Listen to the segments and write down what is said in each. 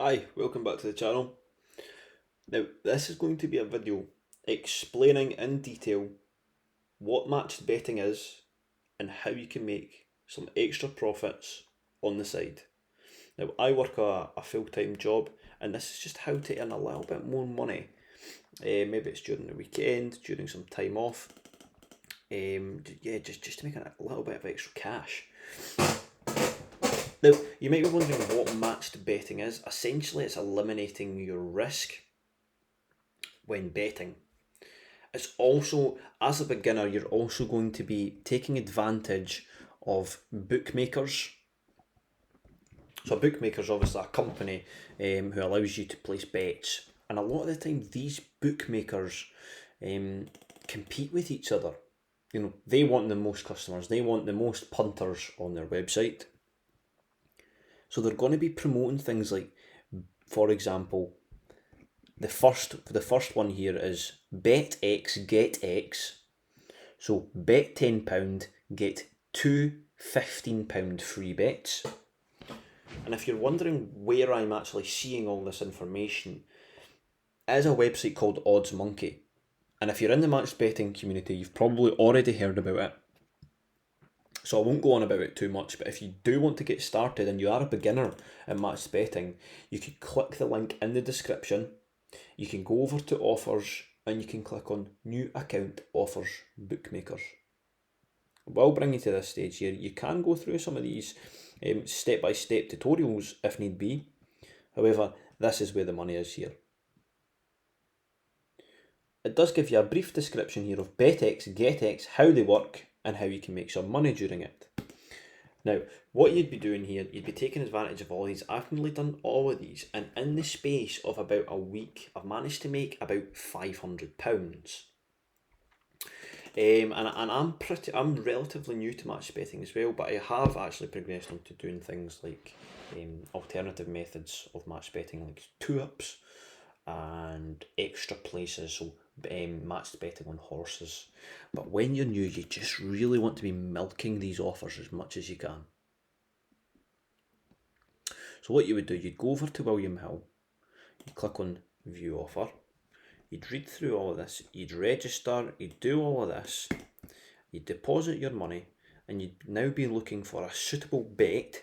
Hi, welcome back to the channel. Now, this is going to be a video explaining in detail what matched betting is and how you can make some extra profits on the side. Now, I work a full-time job and this is just how to earn a little bit more money. Maybe it's during the weekend, during some time off. Just to make a little bit of extra cash. Now, you might be wondering what matched betting is. Essentially, it's eliminating your risk when betting. It's also, as a beginner, you're also going to be taking advantage of bookmakers. So a bookmaker is obviously a company who allows you to place bets. And a lot of the time, these bookmakers compete with each other. You know, they want the most customers. They want the most punters on their website. So they're going to be promoting things like, for example, the first one here is bet X, get X. So bet £10, get two £15 free bets. And if you're wondering where I'm actually seeing all this information, it is a website called Odds Monkey. And if you're in the matched betting community, you've probably already heard about it. So I won't go on about it too much, but if you do want to get started and you are a beginner at matched betting, you could click the link in the description. You can go over to offers and you can click on new account offers bookmakers. We'll bring you to this stage here. You can go through some of these step-by-step tutorials if need be. However, this is where the money is here. It does give you a brief description here of BetX, GetX, how they work and how you can make some money during it. Now, what you'd be doing here, you'd be taking advantage of all these. I've nearly done all of these, and in the space of about a week, I've managed to make about £500. And I'm relatively new to match betting as well, but I have actually progressed into doing things like alternative methods of match betting, like 2-ups and extra places, so matched betting on horses. But when you're new, you just really want to be milking these offers as much as you can. So what you would do, you'd go over to William Hill, you'd click on view offer, you'd read through all of this, you'd register, you'd do all of this, you'd deposit your money, and you'd now be looking for a suitable bet.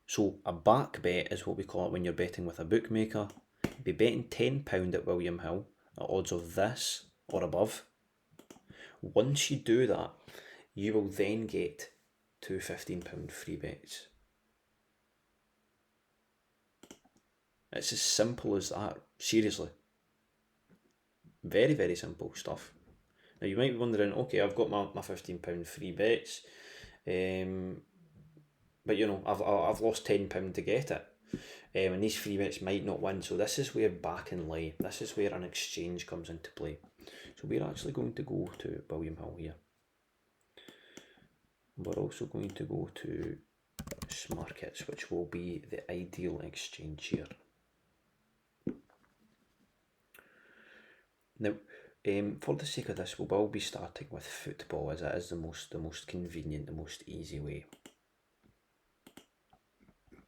So a back bet is what we call it when you're betting with a bookmaker. You'd be betting £10 at William Hill at odds of this or above. Once you do that, you will then get two £15 free bets. It's as simple as that, seriously. Very, very simple stuff. Now you might be wondering, okay, I've got my £15 free bets, but you know, I've lost £10 to get it. And these free bets might not win, so this is where back and lay, this is where an exchange comes into play. So we're actually going to go to William Hill here. We're also going to go to Smarkets, which will be the ideal exchange here. Now, for the sake of this, we will be starting with football, as it is the most convenient, the most easy way.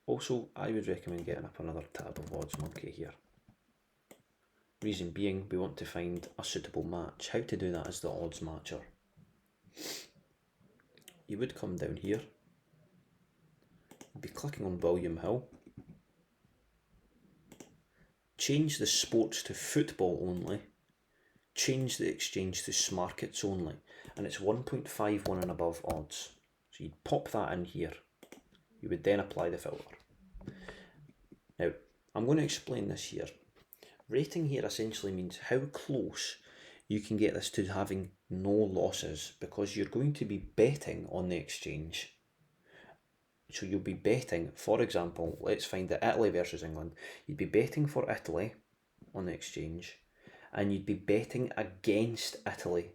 Also, I would recommend getting up another tab of Odds Monkey here. Reason being, we want to find a suitable match. How to do that is the odds matcher. You would come down here, you'd be clicking on William Hill, change the sports to football only, change the exchange to Smarkets only, and it's 1.51 and above odds. So you'd pop that in here. You would then apply the filter. Now, I'm going to explain this here. Rating here essentially means how close you can get this to having no losses, because you're going to be betting on the exchange. So you'll be betting, for example, let's find that Italy versus England. You'd be betting for Italy on the exchange, and you'd be betting against Italy.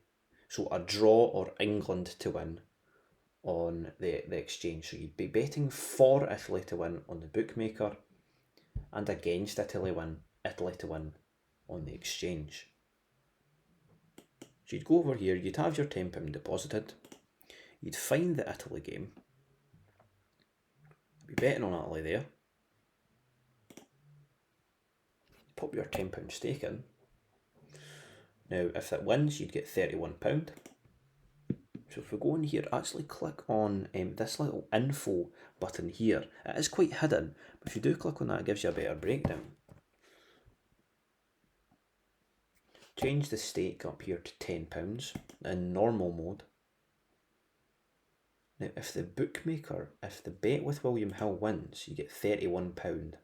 So a draw or England to win on the exchange. So you'd be betting for Italy to win on the bookmaker and against Italy to win on the exchange. So you'd go over here, you'd have your £10 deposited, you'd find the Italy game, be betting on Italy there, pop your £10 stake in. Now, if it wins, you'd get £31. So if we go in here, actually click on this little info button here. It is quite hidden, but if you do click on that, it gives you a better breakdown. Change the stake up here to £10 in normal mode. Now, if the bet with William Hill wins, you get £31.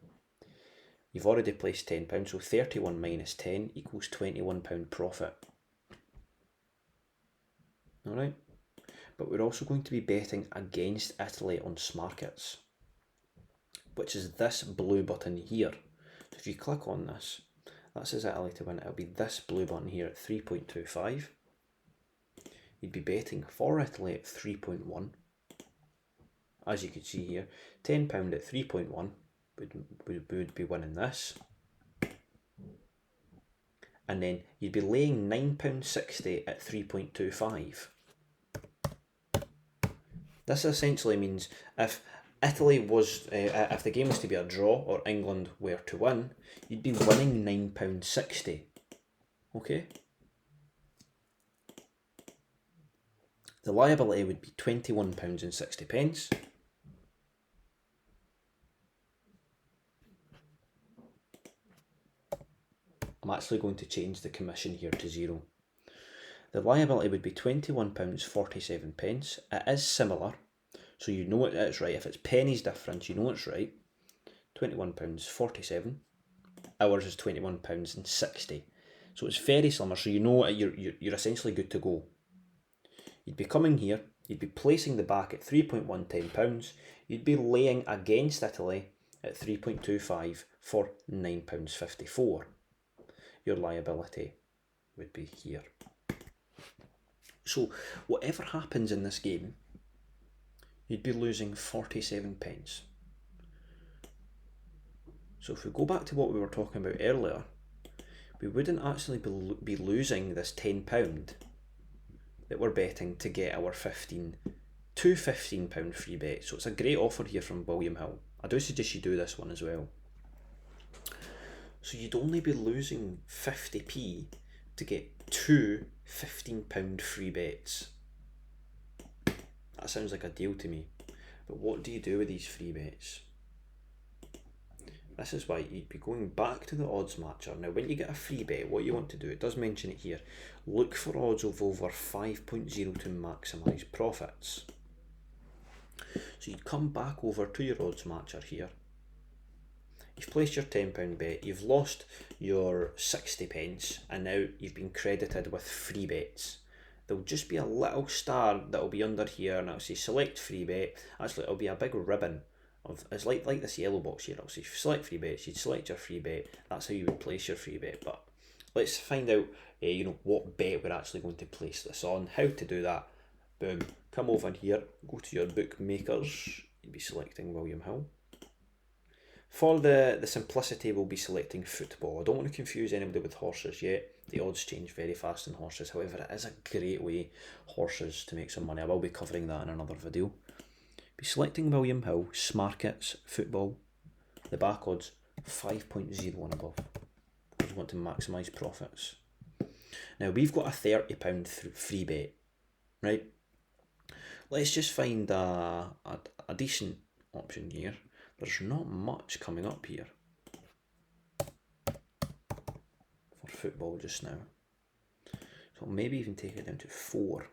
You've already placed £10, so 31 minus 10 equals £21 profit. Alright? But we're also going to be betting against Italy on Smarkets, which is this blue button here. So if you click on this, that says Italy to win. It'll be this blue button here at 3.25. You'd be betting for Italy at 3.1. As you can see here, £10 at 3.1 would be winning this. And then you'd be laying £9.60 at 3.25. This essentially means if Italy was, if the game was to be a draw or England were to win, you'd be winning £9.60. Okay? The liability would be £21.60. I'm actually going to change the commission here to 0. The liability would be £21.47. It is similar, so you know it's right. If it's pennies difference, you know it's right. £21.47. Ours is £21.60. So it's very similar, so you know you're essentially good to go. You'd be coming here, you'd be placing the back at 3.1 £10. You'd be laying against Italy at 3.25 for £9.54. Your liability would be here. So whatever happens in this game, you'd be losing 47p. So if we go back to what we were talking about earlier, we wouldn't actually be losing this £10 that we're betting to get our £15 free bet. So it's a great offer here from William Hill. I do suggest you do this one as well. So you'd only be losing 50p to get two £15 free bets. That sounds like a deal to me. But what do you do with these free bets? This is why you'd be going back to the odds matcher. Now when you get a free bet, what you want to do, it does mention it here, look for odds of over 5.0 to maximise profits. So you'd come back over to your odds matcher here. You've placed your £10 bet, you've lost your 60p, and now you've been credited with free bets. There'll just be a little star that'll be under here, and it'll say select free bet. Actually, it'll be a big ribbon of, it's like this yellow box here. It'll say select free bets. You'd select your free bet. That's how you would place your free bet. But let's find out, what bet we're actually going to place this on. How to do that? Boom. Come over here. Go to your bookmakers. You'd be selecting William Hill. For the simplicity, we'll be selecting football. I don't want to confuse anybody with horses yet. The odds change very fast in horses. However, it is a great way, horses, to make some money. I will be covering that in another video. Be selecting William Hill, Smarkets, football. The back odds, 5.0 and above. Because we want to maximise profits. Now, we've got a £30 free bet, right? Let's just find a decent option here. There's not much coming up here for football just now. So I'll maybe even take it down to 4.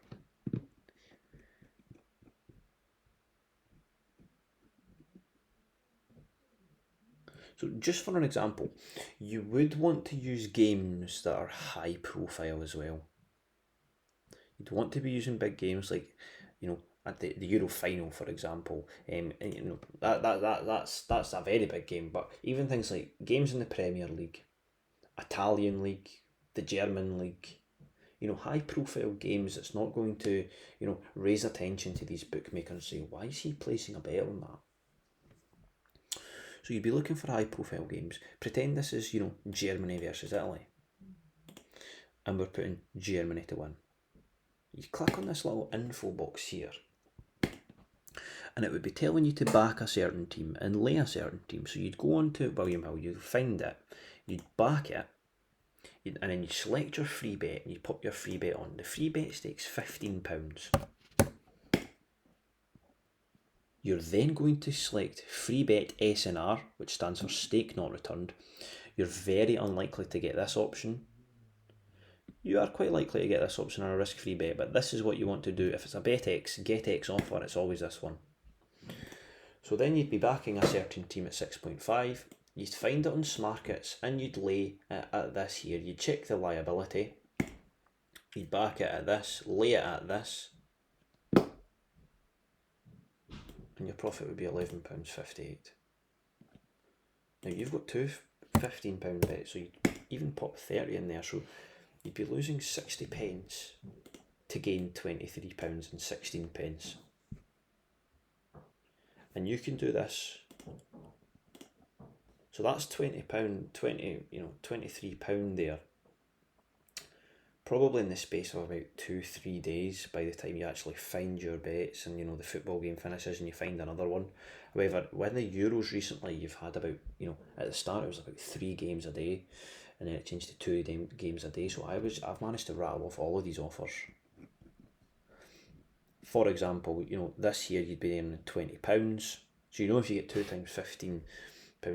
So just for an example, you would want to use games that are high profile as well. You'd want to be using big games like, at the Euro final, for example, that's a very big game. But even things like games in the Premier League, Italian League, the German League, high profile games that's not going to, raise attention to these bookmakers and say, why is he placing a bet on that? So you'd be looking for high profile games. Pretend this is, Germany versus Italy. And we're putting Germany to win. You click on this little info box here, and it would be telling you to back a certain team and lay a certain team. So you'd go on to William Hill, you'd find it, you'd back it, and then you select your free bet and you pop your free bet on. The free bet stakes £15. You're then going to select free bet SNR, which stands for stake not returned. You're very unlikely to get this option. You are quite likely to get this option on a risk-free bet, but this is what you want to do. If it's a BetX, GetX offer, it's always this one. So then you'd be backing a certain team at 6.5. You'd find it on Smarkets and you'd lay it at this here. You'd check the liability. You'd back it at this, lay it at this. And your profit would be £11.58. Now you've got two £15 bets, so you'd even pop 30 in there, so you'd be losing 60 pence to gain £23.16. And you can do this. So that's £23 there. Probably in the space of about 2-3 days by the time you actually find your bets and the football game finishes and you find another one. However, with the Euros recently, you've had about, at the start it was about 3 games a day, and then it changed to 2 games a day. So I've managed to rattle off all of these offers. For example, this year you'd be earning £20. So if you get 2 times £15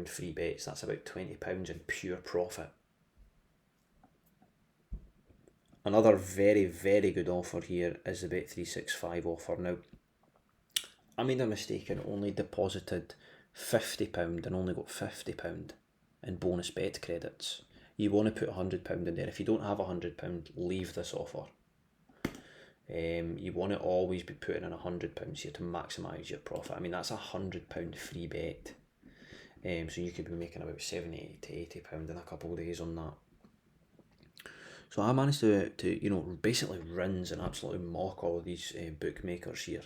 free bets, that's about £20 in pure profit. Another very, very good offer here is the Bet365 offer. Now, I made a mistake and only deposited £50 and only got £50 in bonus bet credits. You want to put £100 in there. If you don't have £100, leave this offer. You want to always be putting in £100 here to maximise your profit. I mean, that's £100 free bet. So you could be making about £70 to £80 in a couple of days on that. So I managed to basically rinse and absolutely mock all of these bookmakers here.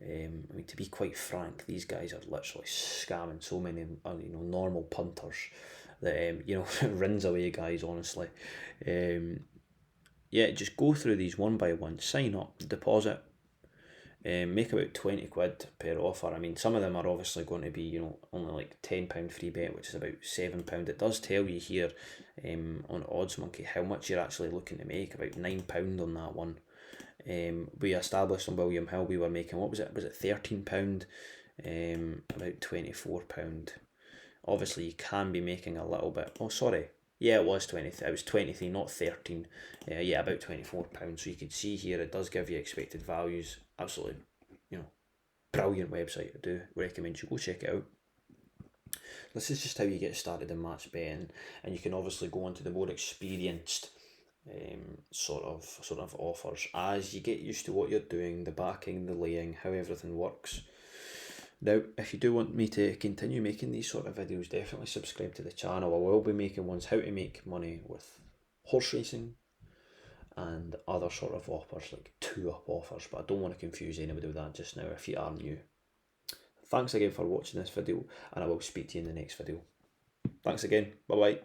I mean, to be quite frank, these guys are literally scamming so many normal punters that rinse away guys, honestly. Yeah, just go through these one by one, sign up, deposit, make about 20 quid per offer. I mean, some of them are obviously going to be, only like £10 free bet, which is about £7. It does tell you here on Odds Monkey how much you're actually looking to make, about £9 on that one. We established on William Hill we were making, what was it? Was it £13? About £24. Obviously, you can be making a little bit. Oh, sorry. Yeah, it was 20. It was 23, not 13. Yeah, about £24. So you can see here it does give you expected values. Absolutely, brilliant website. I do recommend you go check it out. This is just how you get started in match betting, and you can obviously go on to the more experienced sort of offers as you get used to what you're doing, the backing, the laying, how everything works. Now, if you do want me to continue making these sort of videos, definitely subscribe to the channel. I will be making ones how to make money with horse racing and other sort of offers, like 2-up offers, but I don't want to confuse anybody with that just now if you are new. Thanks again for watching this video, and I will speak to you in the next video. Thanks again. Bye bye.